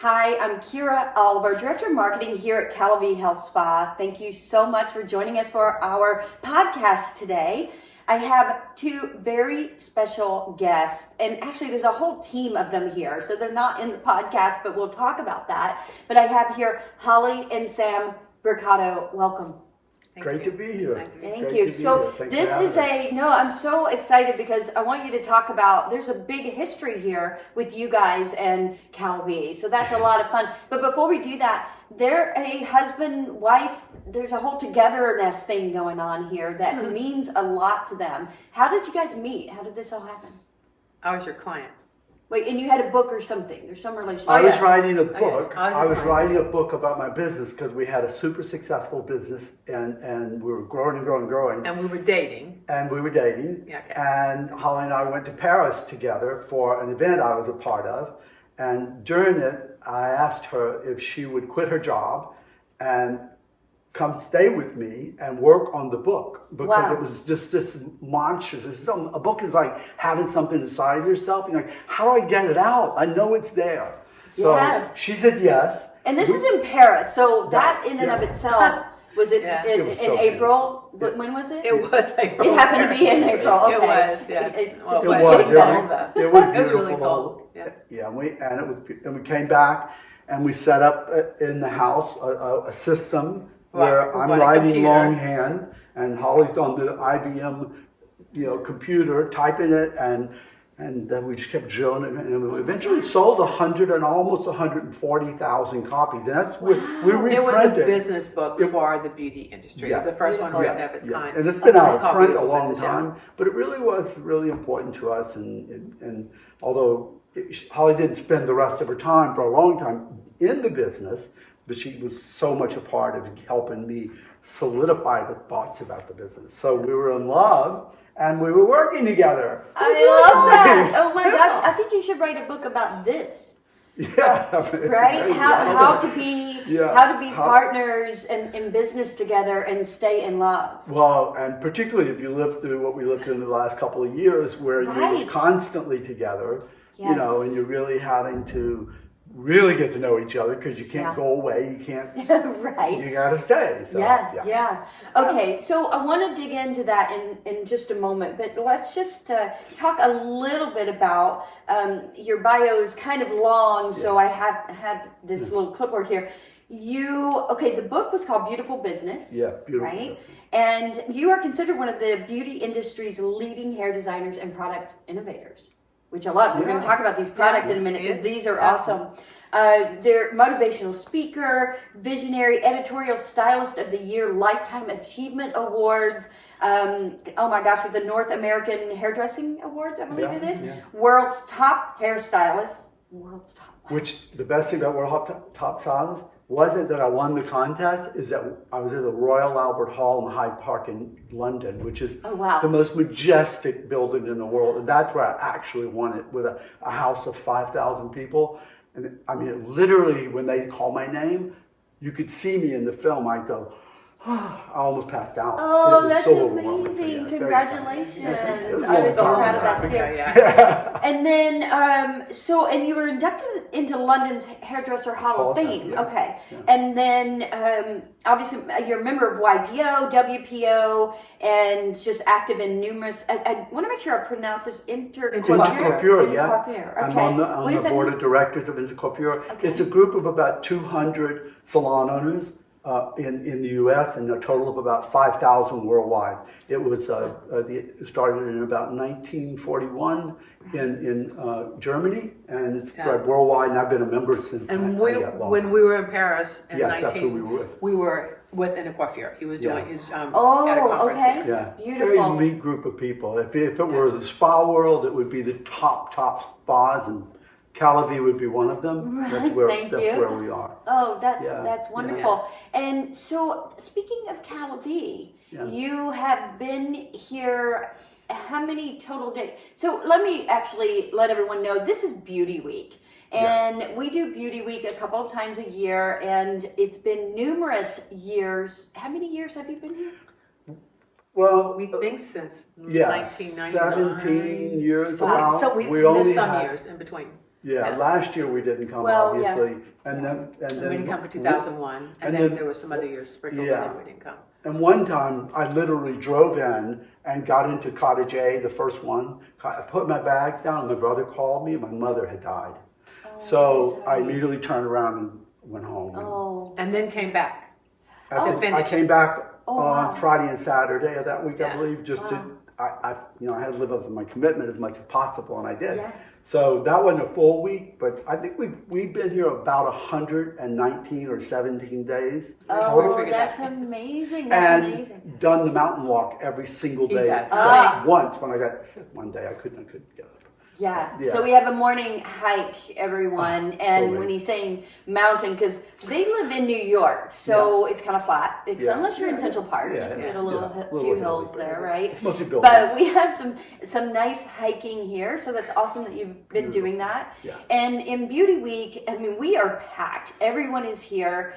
Hi, I'm Kira Oliver, Director of Marketing here at Cal-a-Vie Health Spa. Thank you so much for joining us for our podcast today. I have two very special guests, and actually there's a whole team of them here, so they're not in the podcast, but we'll talk about that. But I have here Holly and Sam Brocato. Welcome. Great to be here. Thank you. So this is I'm so excited because I want you to talk about, there's a big history here with you guys and Cal-a-Vie. So that's a lot of fun. But before we do that, they're a husband, wife, there's a whole togetherness thing going on here that means a lot to them. How did you guys meet? How did this all happen? I was your client. Wait, and you had a book or something? There's some relationship. I was writing a book. I was writing a book about my business because we had a super successful business and we were growing and growing and growing. And we were dating. Yeah, okay. And Holly and I went to Paris together for an event I was a part of. And during it, I asked her if she would quit her job and come stay with me and work on the book because it was just this monstrous. A book is like having something inside yourself. You're like, how do I get it out? I know it's there. So she said yes. And this is in Paris, so that in and of itself, was it in April? Yeah. When was it? It was April. It happened to be in April. Okay. It was, yeah. It was getting better. It was beautiful. It was really cold. Yeah, and we came back and we set up in the house a system where I'm writing longhand and Holly's on the IBM, computer typing it, and then we just kept drilling it, and we eventually sold almost 140,000 copies. And that's we reprinted. It was a business book for the beauty industry. It was the first one written of its kind. And it's been out of print a long time, but it really was really important to us. And although Holly didn't spend the rest of her time for a long time in the business, but she was so much a part of helping me solidify the thoughts about the business. So we were in love and we were working together. I love that. Oh my gosh. I think you should write a book about this. Yeah. Right? How to be partners in business together and stay in love. Well, and particularly if you live through what we lived through in the last couple of years where you're constantly together, and you're really having to really get to know each other because you can't go away, you can't, right. You gotta stay. So, Okay, so I want to dig into that in just a moment, but let's just talk a little bit about, your bio is kind of long, so I had this little clipboard here. The book was called Beautiful Business. Yeah, beautiful. Right? And you are considered one of the beauty industry's leading hair designers and product innovators, which I love. We're going to talk about these products in a minute because these are awesome. They're motivational speaker, visionary, editorial stylist of the year, lifetime achievement awards. Oh my gosh, with the North American Hairdressing Awards, I believe it is. Yeah. World's top hairstylist. World's top. Which the best thing about World Top Stylist wasn't that I won the contest, is that I was at the Royal Albert Hall in Hyde Park in London, which is the most majestic building in the world. And that's where I actually won it, with a house of 5,000 people. And I mean, literally, when they call my name, you could see me in the film. I go, I almost passed out. Oh, that's so amazing. Congratulations. I was proud of that too. Yeah. And then, and you were inducted into London's Hairdresser Hall of Fame. Yeah. Okay. Yeah. And then, obviously, you're a member of YPO, WPO, and just active in numerous, I want to make sure I pronounce this, Intercoiffure, yeah. Okay. I'm on the board of directors of Intercoiffure. Okay. It's a group of about 200 salon owners. In the U.S. and a total of about 5,000 worldwide. It was started in about 1941 in Germany, and it's spread worldwide. And I've been a member since. And when we were in Paris in that's who we were with. We were with Intercoiffure. He was doing his at a conference. Okay. Yeah, beautiful. Very elite group of people. If it were the spa world, it would be the top spas, and Cal-a-Vie would be one of them. Right. That's where we are. Oh, that's wonderful. Yeah. And so, speaking of Cal-a-Vie, you have been here how many total days? So let me actually let everyone know this is Beauty Week. And we do Beauty Week a couple of times a year, and it's been numerous years. How many years have you been here? Well, We think since yeah, 1999. 17 years Wow. about. So we only missed some had- years in between. Yeah, Yeah. last year we didn't come, Well, yeah. obviously, and then And we didn't come for 2001, and and then then- there was some other years sprinkled in Yeah. that we didn't come. And one time I literally drove in and got into Cottage A, the first one. I put my bags down, and my brother called me, and my mother had died. Oh, I'm So I sorry. immediately turned around and went home. Oh. And then came back. I to finish. came back Oh, on wow. Friday and Saturday of that week, I Yeah. believe, just Wow. to, I had to live up to my commitment as much as possible, and I did. Yeah. So that wasn't a full week, but I think we've been here about 119 or 17 days Oh, total, figured that's that. amazing. That's amazing. and done the mountain walk every single He day. does. Except Ah. once when I got sick one day, I couldn't get up. Yeah. Yeah. So we have a morning hike, everyone, Oh, and so when late. he's saying mountain, because they live in New York, so it's kind of flat. It's, Yeah. unless you're in Yeah, Central Park, yeah, you yeah, get a little, yeah. few Little hills hilly, there, but right? It's mostly buildings. But we have some nice hiking here, so that's awesome that you've been doing that. Yeah. And in Beauty Week, I mean, we are packed. Everyone is here.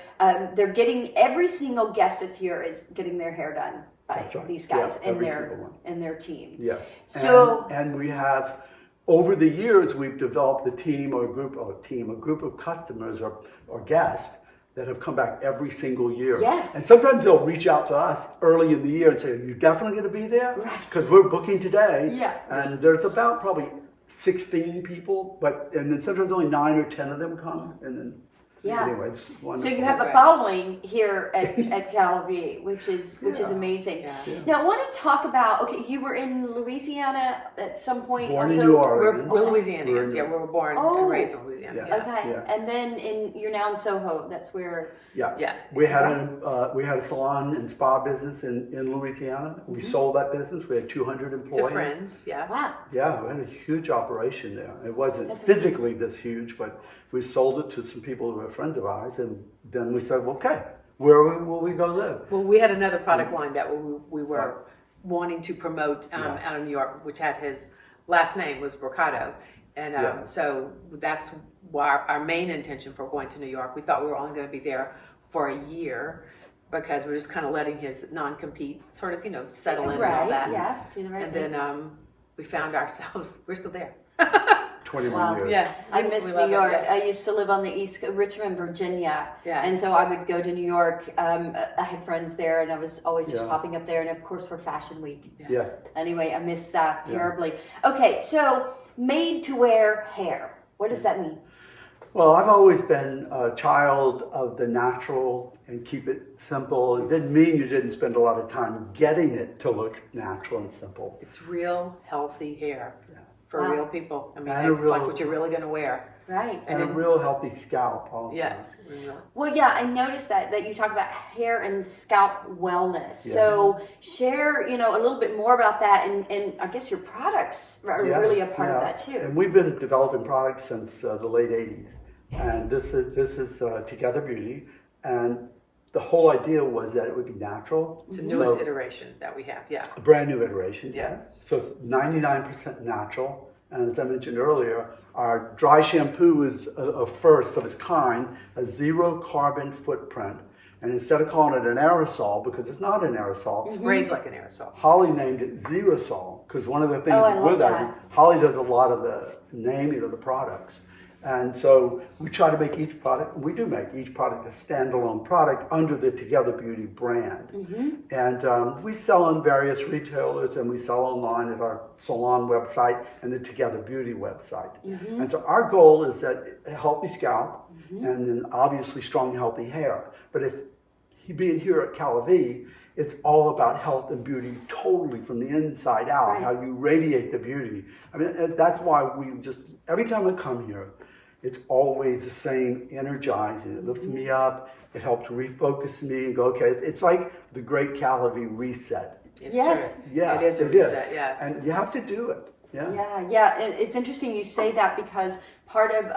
They're getting every single guest that's here is getting their hair done by That's right. these guys Yeah, and every their single one. team. Yeah. So- and we have, over the years, we've developed a team or a group of customers or guests that have come back every single year. Yes. And sometimes they'll reach out to us early in the year and say, "Are you definitely going to be there?" Right. Because we're booking today. Yeah. And there's about probably 16 people, and then sometimes only 9 or 10 of them come. And then, Yeah. anyway, it's So wonderful. you have a Right. following here at Cal-a-Vie, which is Yeah. amazing. Yeah. Yeah. Now I want to talk about, okay, you were in Louisiana at some point. Born in also. New We're Orleans. Louisianians. Yeah, we were born Oh. and raised in Louisiana. Yeah. Okay, Yeah. and then you're now in Soho. That's where. Yeah. Yeah. We had a salon and spa business in Louisiana. We sold that business. We had 200 To employees. friends, yeah. Wow. Yeah, we had a huge operation there. It wasn't That's physically this huge, but we sold it to some people who were friends of ours, and then we said, well, okay, where will we go live? Well, we had another product line that we were wanting to promote Yeah. out of New York, which had his last name was Brocato. And Yeah. so that's why our main intention for going to New York. We thought we were only going to be there for a year because we're just kind of letting his non-compete sort of, settle in and all Right. that. Yeah. Do the right And thing. then we found ourselves, we're still there. 21 Wow. years. Yeah. I we miss love New it, York. yeah. I used to live on the East, Richmond, Virginia, Yeah. and so I would go to New York. I had friends there, and I was always just Yeah. popping up there. And of course, for Fashion Week. Yeah. Anyway, I missed that Yeah. terribly. Okay, so made to wear hair. What does that mean? Well, I've always been a child of the natural and keep it simple. It didn't mean you didn't spend a lot of time getting it to look natural and simple. It's real healthy hair for Wow. real people. I mean, And a it's like real- what you're really going to wear. Right. And a then- real healthy scalp also. Yes. Well, yeah, I noticed that you talk about hair and scalp wellness. Yeah. So share, a little bit more about that, and I guess your products are Yeah, really a part of yeah. that too. And we've been developing products since the late 80s. And this is Together Beauty. And the whole idea was that it would be natural. It's the newest So, iteration that we have. Yeah. a brand new iteration. Yeah. So it's 99% natural. And as I mentioned earlier, our dry shampoo is a first of its kind, a zero carbon footprint. And instead of calling it an aerosol, because it's not an aerosol, It sprays like an aerosol. Holly named it Zerosol, because one of the things Oh, I love with that. that, Holly does a lot of the naming of the products. And so we try to make each product, we do make each product a standalone product under the Together Beauty brand. Mm-hmm. And we sell on various retailers, and we sell online at our salon website and the Together Beauty website. Mm-hmm. And so our goal is that a healthy scalp and then obviously strong, healthy hair. But if being here at Cal-a-Vie, it's all about health and beauty totally from the inside out, Right. how you radiate the beauty. I mean, that's why every time I come here, it's always the same energizing. It lifts me up, it helps refocus me and go, okay, it's like the great Cal-a-Vie reset. It's Yes. true. Yeah, It is a it is. reset, yeah. And you have to do it. Yeah. It's interesting you say that because part of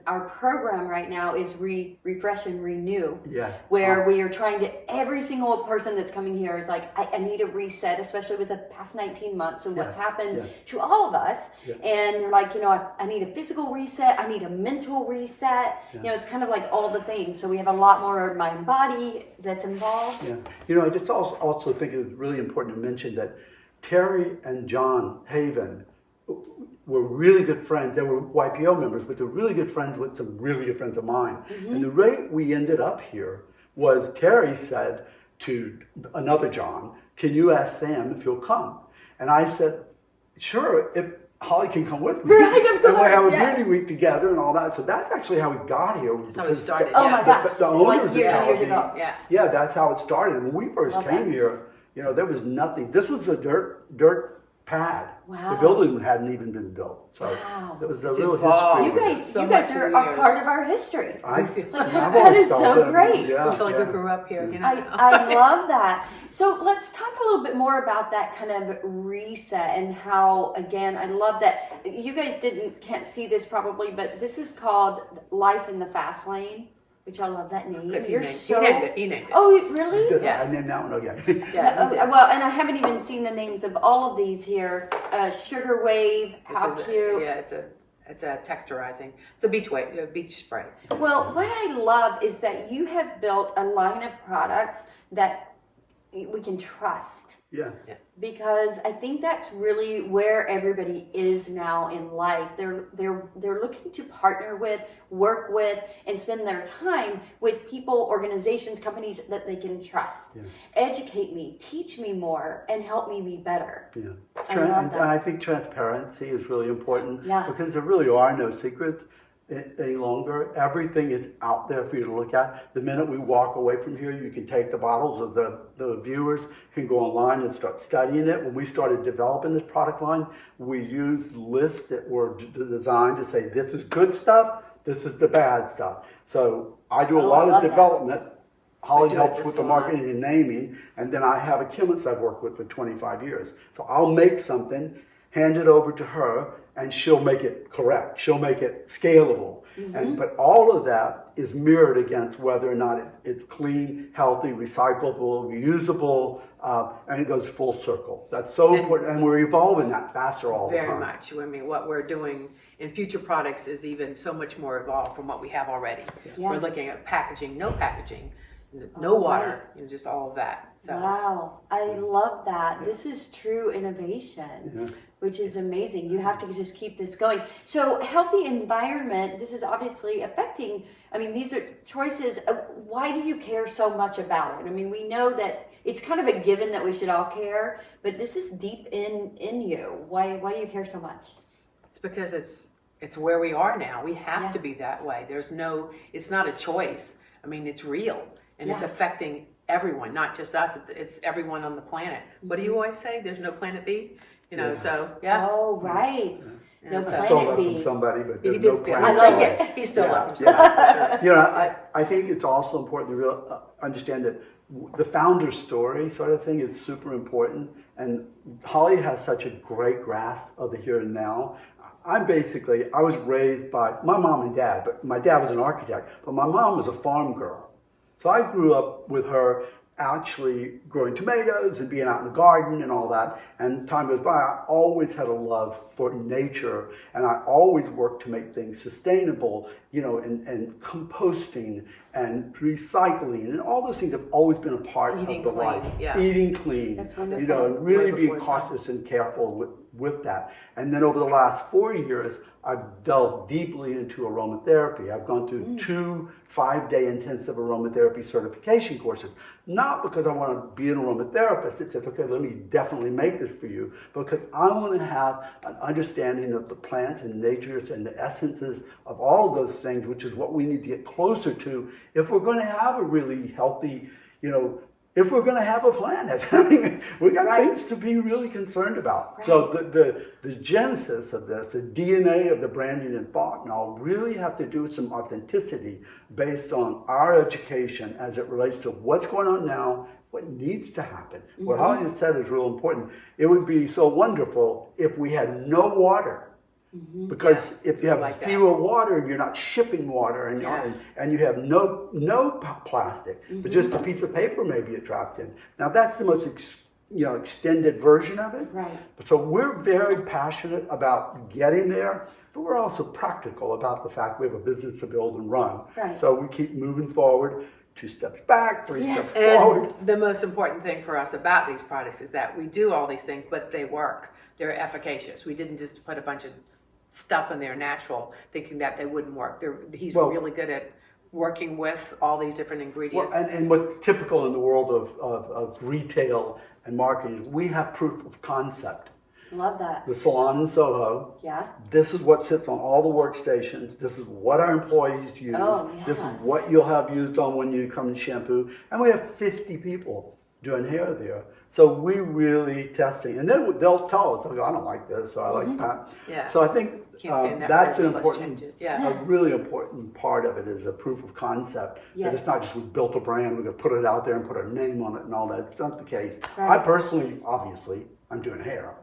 our program right now is refresh and renew. Yeah. Where we are trying to, every single person that's coming here is like, I need a reset, especially with the past 19 months and what's happened to all of us. Yeah. And they're like, I need a physical reset. I need a mental reset. Yeah. It's kind of like all the things. So we have a lot more mind and body that's involved. Yeah. I just also think it's really important to mention that Terry and John Haven were really good friends. They were YPO members, but they're really good friends with some really good friends of mine. And the rate we ended up here was Terry said to another John, can you ask Sam if he'll come? And I said, sure, if Holly can come with me. Right, of and we'll have a course, beauty week together and all that. So that's actually how we got here. That's how it started. Oh my gosh, The owners like years of and years Cal-a-Vie, ago. Yeah. that's how it started. When we first came here, there was nothing. This was a dirt pad. Wow. The building hadn't even been built. So it was a real evolved. history. You guys are a part of our history. I've that always is felt so that. great. Yeah, We feel like we grew up here, I love that. So let's talk a little bit more about that kind of reset and how, again, I love that you guys can't see this probably, but this is called Life in the Fast Lane, which I love that name. He named it. Oh, really? Yeah. I named that one again. Well, and I haven't even seen the names of all of these here. Sugar Wave, how cute. It's a texturizing. It's a beach spray. Well, what I love is that you have built a line of products that we can trust. Yeah. Because I think that's really where everybody is now in life. They're looking to partner with, work with, and spend their time with people, organizations, companies that they can trust. Yeah. Educate me, teach me more, and help me be better. Yeah. I love that. And I think transparency is really important because there really are no secrets any longer. Everything is out there for you to look at. The minute we walk away from here, you can take the bottles of the viewers can go online and start studying it. When we started developing this product line, we used lists that were designed to say, this is good stuff, this is the bad stuff. So I do a lot of development. Holly helps with the marketing and naming, and then I have a chemist I've worked with for 25 years. So I'll make something, hand it over to her, and she'll make it correct. She'll make it scalable. But all of that is mirrored against whether or not it's clean, healthy, recyclable, reusable, and it goes full circle. That's so important, and we're evolving that faster all the time. Very much. I mean, what we're doing in future products is even so much more evolved from what we have already. Yeah. We're looking at packaging, no water, just all of that. So. Wow, I love that. This is true innovation, which is amazing. You have to just keep this going. So healthy environment, this is obviously affecting, these are choices. Why do you care so much about it? We know that it's kind of a given that we should all care, but this is deep in you. Why do you care so much? It's because it's where we are now. We have to be that way. It's not a choice. It's real. And it's affecting everyone, not just us. It's everyone on the planet. What do you always say? There's no planet B? So, Oh, right. No I stole planet that B. from somebody, but He there's did no steal. planet I like B. it. He still loves I think it's also important to understand that the founder story sort of thing is super important. And Holly has such a great grasp of the here and now. I was raised by my mom and dad, but my dad was an architect, but my mom was a farm girl. So I grew up with her actually growing tomatoes and being out in the garden and all that. And time goes by, I always had a love for nature, and I always worked to make things sustainable, and composting and recycling, and all those things have always been a part of the life. Eating clean, That's wonderful. and really being cautious and careful with that. And then over the last 4 years, I've delved deeply into aromatherapy. I've gone through 2 5-day intensive aromatherapy certification courses. Not because I want to be an aromatherapist. It says, okay, let me definitely make this for you. Because I want to have an understanding of the plants and natures and the essences of all of those things, which is what we need to get closer to if we're going to have a really healthy, if we're going to have a planet. We got things to be really concerned about. Right. So the genesis of this, the DNA of the branding and thought now really have to do with some authenticity based on our education as it relates to what's going on now what needs to happen. What Holly has said is real important. It would be so wonderful if we had no water. Because if you have like zero water, you're not shipping water, and you have no plastic, but just a piece of paper maybe it dropped in. Now that's the most extended version of it. Right. So we're very passionate about getting there, but we're also practical about the fact we have a business to build and run. Right. So we keep moving forward, 2 steps back, 3 steps forward. And the most important thing for us about these products is that we do all these things, but they work. They're efficacious. We didn't just put a bunch of stuff in there natural, thinking that they wouldn't work. He's really good at working with all these different ingredients. Well, and what's typical in the world of retail and marketing is we have proof of concept. Love that. The salon in Soho. Yeah. This is what sits on all the workstations. This is what our employees use. Oh, yeah. This is what you'll have used on when you come and shampoo. And we have 50 people doing hair there. So we really testing. And then they'll tell us, I don't like this, or I like that. Yeah. So I think Can't stand that that's an let's important, change it. Yeah. a really important part of it is a proof of concept. Yes. That it's not just we built a brand, we're going to put it out there and put our name on it and all that. It's not the case. Right. I personally, obviously, I'm doing hair.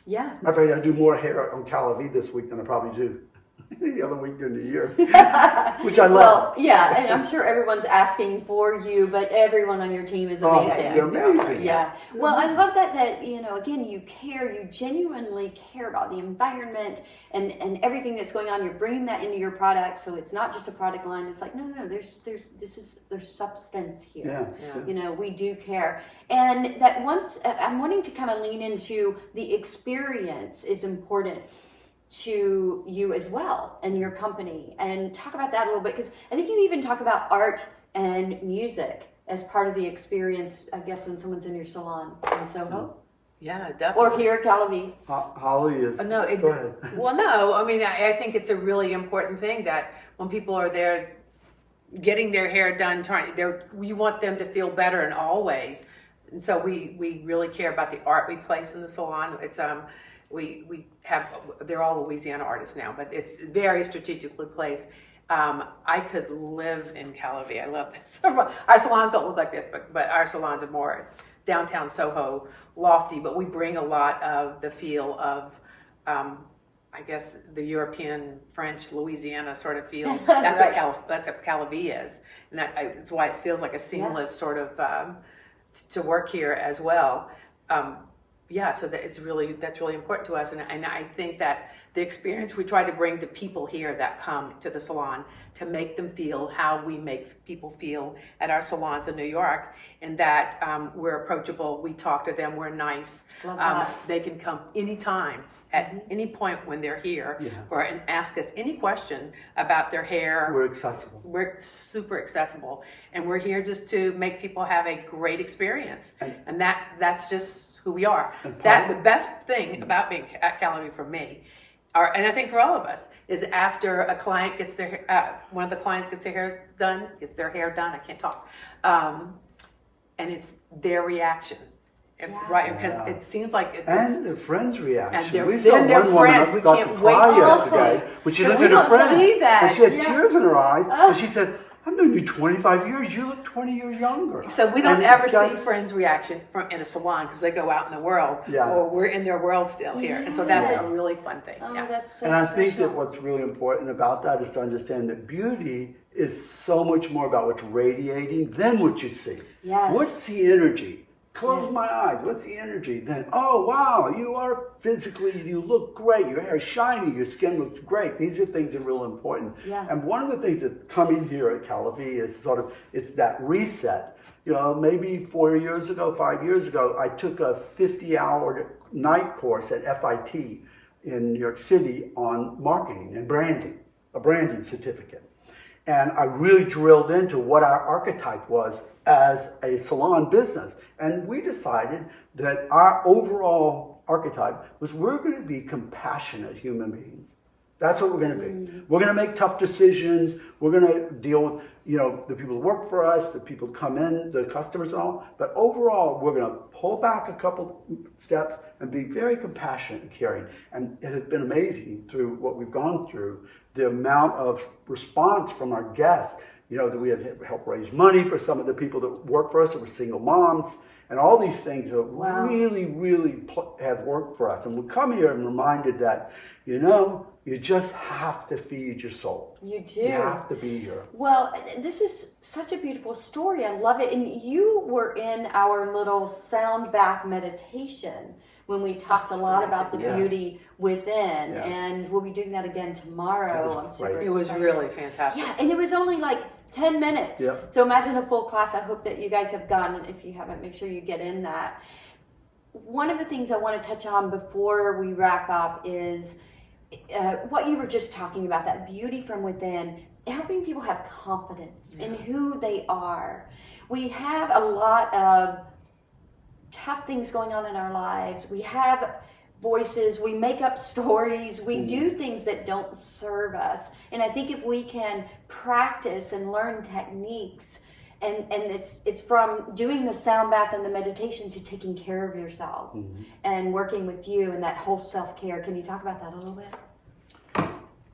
Yeah. Matter of fact, I do more hair on Cal-a-Vie this week than I probably do any other week during the year, which I love. Well, yeah, and I'm sure everyone's asking for you, but everyone on your team is amazing. They're amazing. Yeah. Well, I love that again, you genuinely care about the environment and everything that's going on. You're bringing that into your product, so it's not just a product line. It's like, no, there's substance here. Yeah. We do care. And that I'm wanting to kind of lean into the experience is important to you as well and your company, and talk about that a little bit, because I think you even talk about art and music as part of the experience, I guess, when someone's in your salon in Soho. Yeah, definitely. Or here at Cal-a-Vie. Holly is. Go ahead. Well, no, I mean, I think it's a really important thing that when people are there getting their hair done, we want them to feel better in all ways. And so we really care about the art we place in the salon. It's they're all Louisiana artists now, but it's very strategically placed. I could live in Cal-a-Vie. I love this. Our salons don't look like this, but our salons are more downtown Soho, lofty, but we bring a lot of the feel of, I guess, the European, French, Louisiana sort of feel. That's what Cal-a-Vie is. And that's why it feels like a seamless sort of, to work here as well. So that's really important to us, and I think that the experience we try to bring to people here that come to the salon, to make them feel how we make people feel at our salons in New York, and that we're approachable, we talk to them, we're nice. They can come anytime, at any point when they're here, and ask us any question about their hair. We're accessible. We're super accessible, and we're here just to make people have a great experience, and that's just who we are. The best thing about being at Cal-a-Vie for me, and I think for all of us, is after a client gets one of the clients gets their hair done, I can't talk, and it's their reaction. Right, because it seems like it's... And their friends' reaction. And we saw their one woman friends, that we got can't to wait cry to yesterday, when she looked at her friend, see that. and she had tears in her eyes, and she said, I've known you 25 years, you look 20 years younger. So we don't ever see friends' reaction in a salon, because they go out in the world, or we're in their world still here. And so that's a really fun thing. That's so And I special. think that what's really important about that is to understand that beauty is so much more about what's radiating than what you see. Yes. What's the energy? Close my eyes. What's the energy? Then, oh, wow, you look great. Your hair is shiny. Your skin looks great. These are things that are real important. Yeah. And one of the things that's coming here at Cal-a-Vie is it's that reset. Maybe 5 years ago, I took a 50-hour night course at FIT in New York City on marketing and branding, a branding certificate. And I really drilled into what our archetype was as a salon business. And we decided that our overall archetype was we're going to be compassionate human beings. That's what we're going to be. We're going to make tough decisions. We're going to deal with, the people who work for us, the people who come in, the customers and all. But overall, we're going to pull back a couple steps and be very compassionate and caring. And it has been amazing through what we've gone through, the amount of response from our guests that we had helped raise money for some of the people that work for us that were single moms, and all these things that really, really have worked for us. And we come here and reminded that, you just have to feed your soul. You do. You have to be here. Well, this is such a beautiful story. I love it. And you were in our little sound bath meditation when we talked a lot about the beauty within. Yeah. And we'll be doing that again tomorrow. I'm super It was excited. really fantastic. Yeah, and it was only like 10 minutes. Yep. So imagine a full class. I hope that you guys have gone. And if you haven't, make sure you get in that. One of the things I want to touch on before we wrap up is what you were just talking about, that beauty from within, helping people have confidence in who they are. We have a lot of tough things going on in our lives. We have voices, we make up stories, we do things that don't serve us. And I think if we can practice and learn techniques, and it's from doing the sound bath and the meditation to taking care of yourself and working with you and that whole self-care. Can you talk about that a little bit?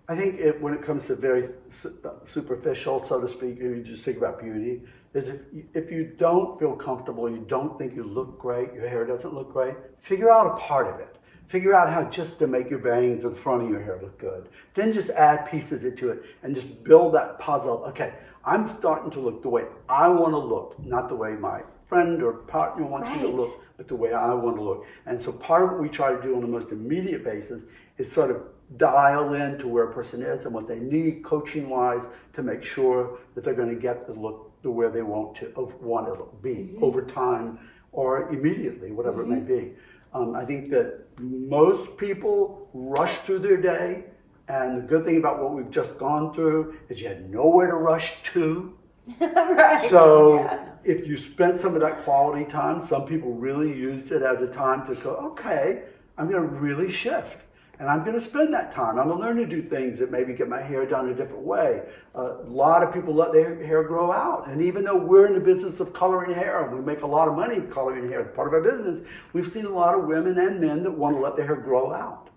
I think when it comes to very superficial, so to speak, you just think about beauty, is if you don't feel comfortable, you don't think you look great, your hair doesn't look great, figure out a part of it. Figure out how just to make your bangs or the front of your hair look good. Then just add pieces into it and just build that puzzle. Okay, I'm starting to look the way I want to look, not the way my friend or partner wants me to look, but the way I want to look. And so part of what we try to do on the most immediate basis is sort of dial in to where a person is and what they need coaching-wise to make sure that they're going to get the look to where they want to be over time or immediately, whatever it may be. I think that most people rush through their day, and the good thing about what we've just gone through is you had nowhere to rush to. Right. So if you spent some of that quality time, some people really used it as a time to go, okay, I'm going to really shift. And I'm going to spend that time. I'm going to learn to do things that maybe get my hair done a different way. A lot of people let their hair grow out. And even though we're in the business of coloring hair, and we make a lot of money coloring hair, it's part of our business, we've seen a lot of women and men that want to let their hair grow out.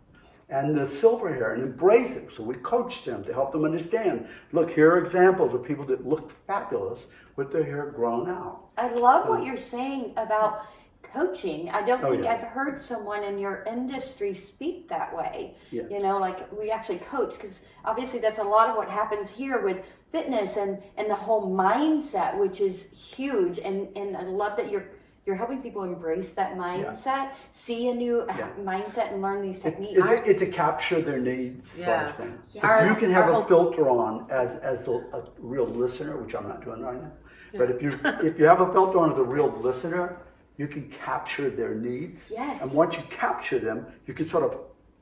And the silver hair, and embrace it. So we coach them to help them understand. Look, here are examples of people that look fabulous with their hair grown out. I love what you're saying about coaching. I don't think I've heard someone in your industry speak that way. Yeah. Like we actually coach, because obviously that's a lot of what happens here with fitness and the whole mindset, which is huge. And I love that you're helping people embrace that mindset, see a new mindset, and learn these techniques. It's to capture their needs sort of thing. Yeah. If you can have a filter on as a real listener, which I'm not doing right now, but if you have a filter on as a real listener, you can capture their needs. Yes. And once you capture them, you can sort of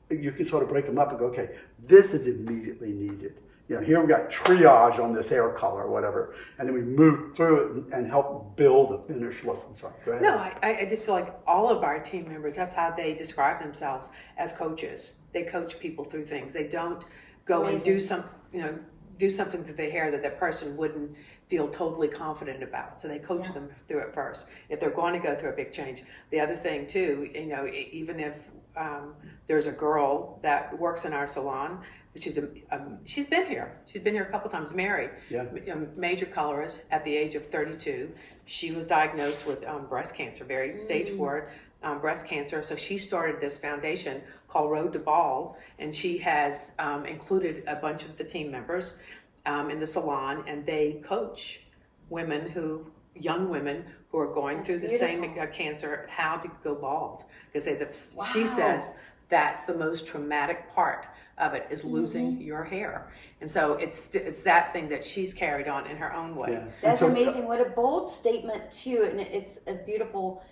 break them up and go, okay, this is immediately needed. Here we got triage on this hair color or whatever, and then we move through it and help build a finished look. I'm sorry, go ahead. No, I just feel like all of our team members, that's how they describe themselves as coaches. They coach people through things. They don't go and do something to their hair that that person wouldn't feel totally confident about. So they coach them through it first. If they're going to go through a big change. The other thing too, even if there's a girl that works in our salon, she's been here. She's been here a couple times. Mary, major colorist at the age of 32. She was diagnosed with breast cancer, very stage 4 breast cancer. So she started this foundation called Road to Bald, and she has included a bunch of the team members in the salon, and they coach young women who are going through the same cancer, how to go bald. Because she says that's the most traumatic part of it, is losing your hair. And so it's that thing that she's carried on in her own way. Yeah. That's amazing. What a bold statement too, and it's a beautiful,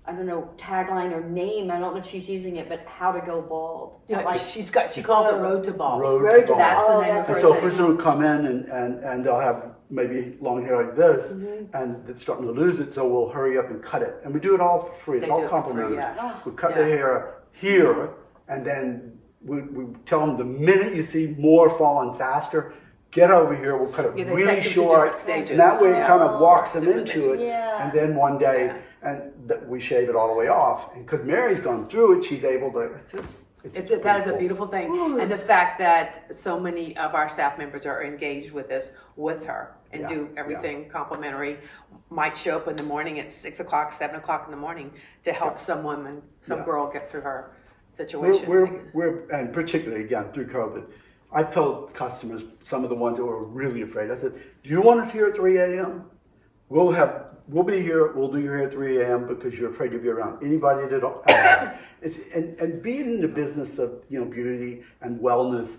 I don't know, tagline or name. I don't know if she's using it, but how to go bald. She calls it Road to Bald. Road to Bald. That's the name of And her so a thing. person will come in and they'll have maybe long hair like this, and it's starting to lose it, so we'll hurry up and cut it. And we do it all for free. It's all complimentary. We cut their hair here, and then we tell them the minute you see more falling faster, get over here, we'll cut it really short. And that way it kind of walks them into it. And then one day, we shave it all the way off. And because Mary's gone through it, she's able to, That is a beautiful thing. Ooh. And the fact that so many of our staff members are engaged with this with her and do everything complimentary, might show up in the morning at 6 o'clock, 7 o'clock in the morning to help some woman, some girl get through her situation. We're and particularly again through COVID, I told customers, some of the ones that were really afraid, I said, do you want us here at 3 a.m.? We'll be here, we'll do your hair at 3 a.m. because you're afraid to be around anybody at all. And being in the business of, beauty and wellness,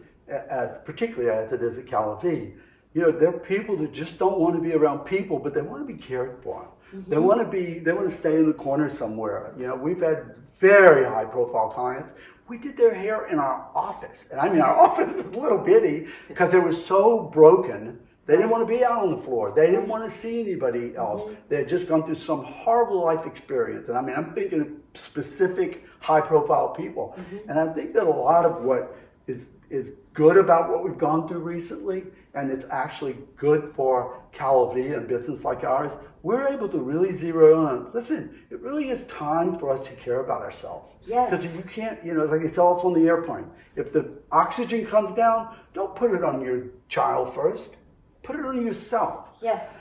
particularly as it is at Cal-a-Vie, there are people that just don't want to be around people, but they want to be cared for. Mm-hmm. They want to stay in the corner somewhere. We've had very high profile clients. We did their hair in our office. And I mean, our office is a little bitty because it was so broken. They didn't want to be out on the floor. They didn't want to see anybody else. Mm-hmm. They had just gone through some horrible life experience. And I mean, I'm thinking of specific high profile people. Mm-hmm. And I think that a lot of what is good about what we've gone through recently, and it's actually good for Cal-a-Vie and a business like ours, we're able to really zero in on, listen, it really is time for us to care about ourselves. Yes. Because you can't, like it's also on the airplane. If the oxygen comes down, don't put it on your child first. Put it on yourself. Yes.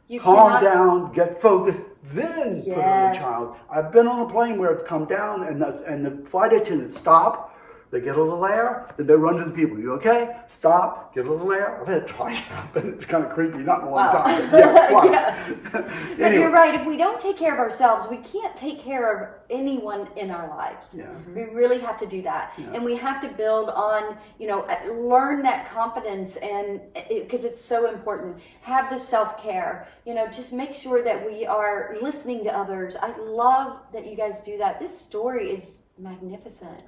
You Calm down, get focused, then put it on the child. I've been on a plane where it's come down and the flight attendants stop. They get a little air, then they run to the people. You okay? Stop, get a little air. I've had it twice now, but it's kind of creepy. Not in a long time. But anyway. You're right. If we don't take care of ourselves, we can't take care of anyone in our lives. Yeah. We really have to do that. Yeah. And we have to build on, learn that confidence, and because it's so important. Have the self-care. Just make sure that we are listening to others. I love that you guys do that. This story is magnificent.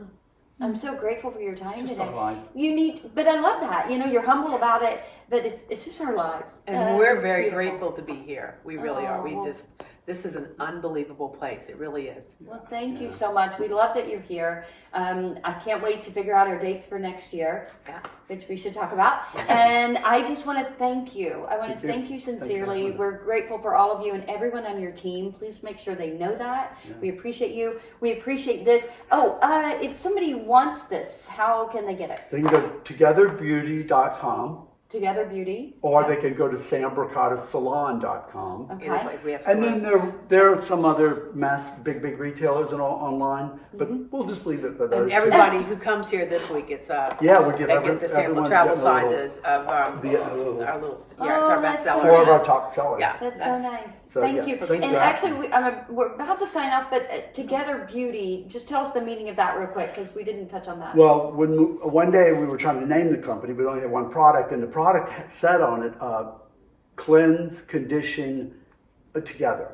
I'm so grateful for your time today. But I love that. You're humble about it, but it's just our life. And we're very grateful to be here. We really are. This is an unbelievable place. It really is. Well, thank you so much. We love that you're here. I can't wait to figure out our dates for next year, which we should talk about. And I just want to thank you. I want to thank you sincerely. We're grateful for all of you and everyone on your team. Please make sure they know that. Yeah. We appreciate you. We appreciate this. If somebody wants this, how can they get it? They can go to togetherbeauty.com. Together Beauty. Or they can go to sambrocatosalon.com. Okay. We have and then there are some other big retailers and all online, but we'll just leave it for those. And everybody who comes here this week, it's we give they get the sample travel sizes of our little it's our best seller. 4 of our top sellers. Yeah, that's so nice. Thank you. And actually, we're about to sign off, but Together Beauty, just tell us the meaning of that real quick, because we didn't touch on that. Well, one day we were trying to name the company, we only had one product, and the product had said on it, cleanse, condition, together.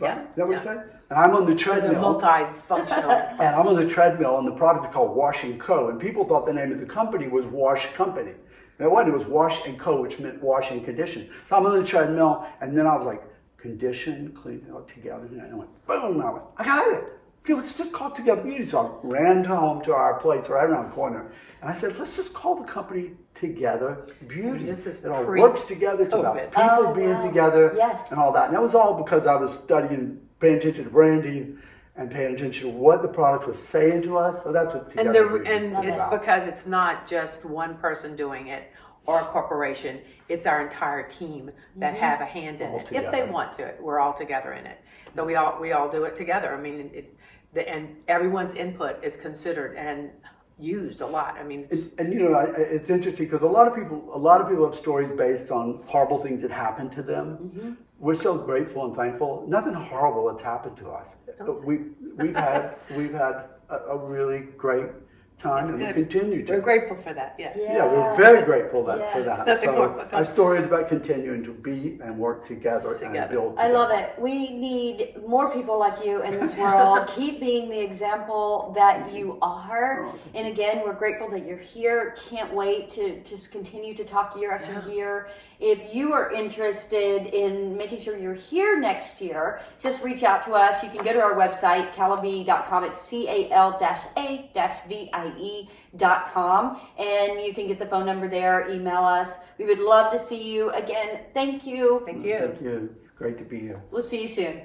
Yeah. Is that what you said? And I'm on the treadmill. It's multifunctional. And I'm on the treadmill, and the product is called Wash & Co. And people thought the name of the company was Wash Company. And it wasn't. It was Wash & Co., which meant wash and condition. So I'm on the treadmill, and then I was like, condition, clean, together. And I went, boom. I went, I got it. It's just called Together Beauty. So I ran home to our place right around the corner. And I said, let's just call the company Together Beauty. It all works together. It's about people being together and all that. And that was all because I was paying attention to branding and paying attention to what the product was saying to us. So that's what Together Beauty is about. Because it's not just one person doing it or a corporation. It's our entire team that have a hand in it. Together. If they want to, we're all together in it. So we all do it together. I mean, and everyone's input is considered and used a lot. I mean, it's interesting because a lot of people have stories based on horrible things that happened to them. Mm-hmm. We're so grateful and thankful. Nothing horrible has happened to us. We've had a really great time, and we continue to. We're grateful for that. Yes. Yeah, we're very grateful for that. So our story is about continuing to be and work together. And build together. I love it. We need more people like you in this world. Keep being the example that you are. And again, we're grateful that you're here. Can't wait to just continue to talk year after year. If you are interested in making sure you're here next year, just reach out to us. You can go to our website, Cal-a-Vie.com. It's CAL-A-VIE.com. And you can get the phone number there, email us. We would love to see you again. Thank you. Thank you. Thank you. It's great to be here. We'll see you soon.